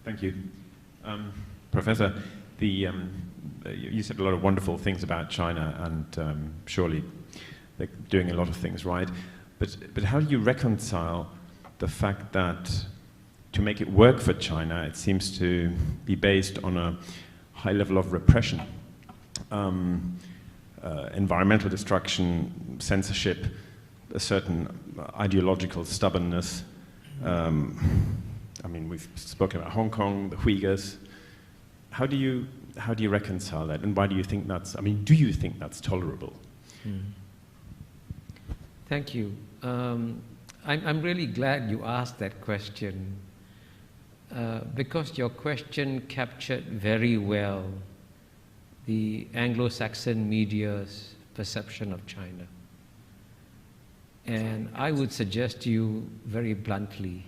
Thank you. Professor, you said a lot of wonderful things about China, and surely they're doing a lot of things right. But how do you reconcile the fact that to make it work for China, it seems to be based on a high level of repression, environmental destruction, censorship, a certain ideological stubbornness? I mean, we've spoken about Hong Kong, the Uyghurs. How do you reconcile that, and why do you think that's? I mean, do you think that's tolerable? Thank you. I'm really glad you asked that question because your question captured very well the Anglo-Saxon media's perception of China. And I would suggest to you very bluntly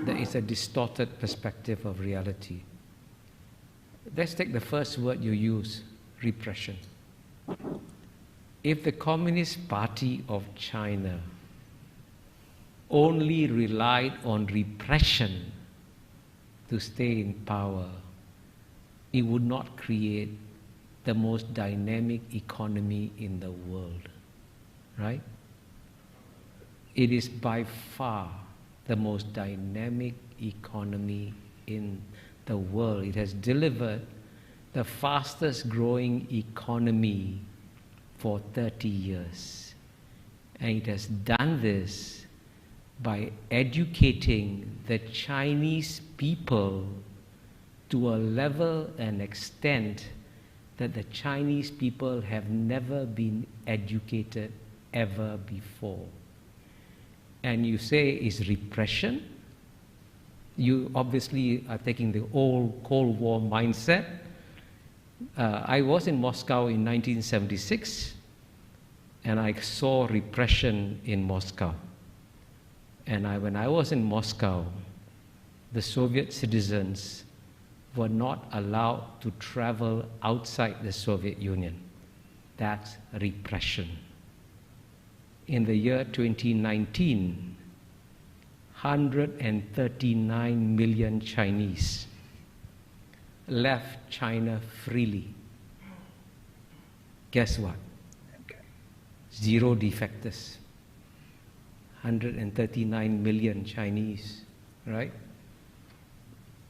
that it's a distorted perspective of reality. Let's take the first word you use, repression. If the Communist Party of China only relied on repression to stay in power, it would not create the most dynamic economy in the world, right? It is by far the most dynamic economy in the world. It has delivered the fastest growing economy for 30 years. And it has done this by educating the Chinese people to a level and extent that the Chinese people have never been educated ever before. And you say it's repression. You obviously are taking the old Cold War mindset. I was in Moscow in 1976, and I saw repression in Moscow. And when I was in Moscow, the Soviet citizens were not allowed to travel outside the Soviet Union. That's repression. In the year 2019, 139 million Chinese left China freely. Guess what? Zero defectors. 139 million Chinese, right?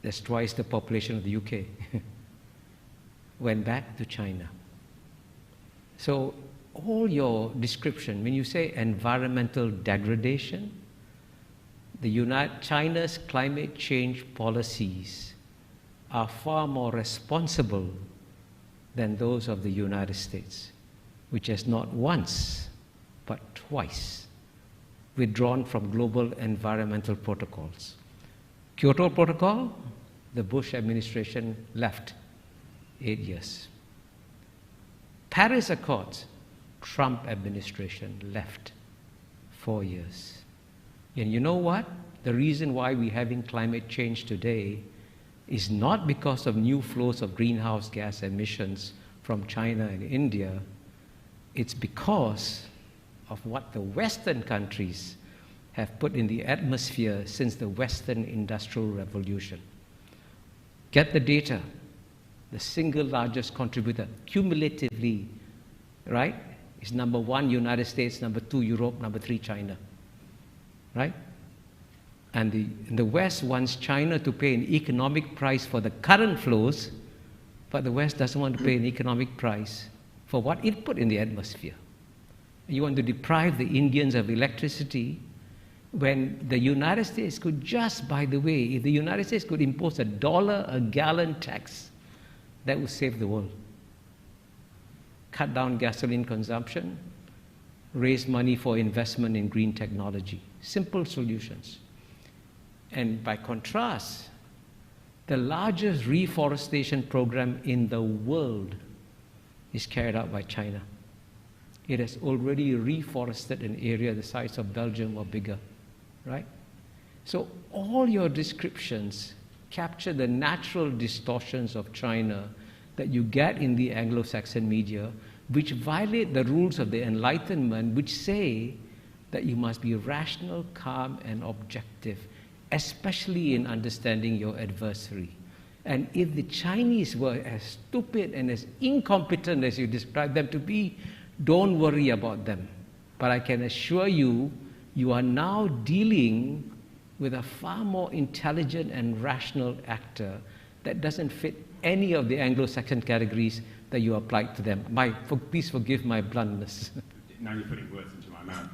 That's twice the population of the UK. Went back to China. So all your description, when you say environmental degradation, China's climate change policies are far more responsible than those of the United States, which has not once, but twice withdrawn from global environmental protocols. Kyoto Protocol, the Bush administration left 8 years. Paris Accords, Trump administration left 4 years. And you know what? The reason why we're having climate change today is not because of new flows of greenhouse gas emissions from China and India. It's because of what the Western countries have put in the atmosphere since the Western Industrial Revolution. Get the data. The single largest contributor, cumulatively, right, is number 1, United States, number 2, Europe, number 3, China. Right? And the West wants China to pay an economic price for the current flows, but the West doesn't want to pay an economic price for what it put in the atmosphere. You want to deprive the Indians of electricity when the United States could just, by the way, if the United States could impose $1 a gallon tax, that would save the world. Cut down gasoline consumption, raise money for investment in green technology. Simple solutions. And by contrast, the largest reforestation program in the world is carried out by China. It has already reforested an area the size of Belgium or bigger, right? So all your descriptions capture the natural distortions of China that you get in the Anglo-Saxon media, which violate the rules of the Enlightenment, which say that you must be rational, calm, and objective. especially in understanding your adversary. And if the Chinese were as stupid and as incompetent as you describe them to be, don't worry about them. But I can assure you, you are now dealing with a far more intelligent and rational actor that doesn't fit any of the Anglo-Saxon categories that you applied to them. Please forgive my bluntness. Now you're putting words into my mouth.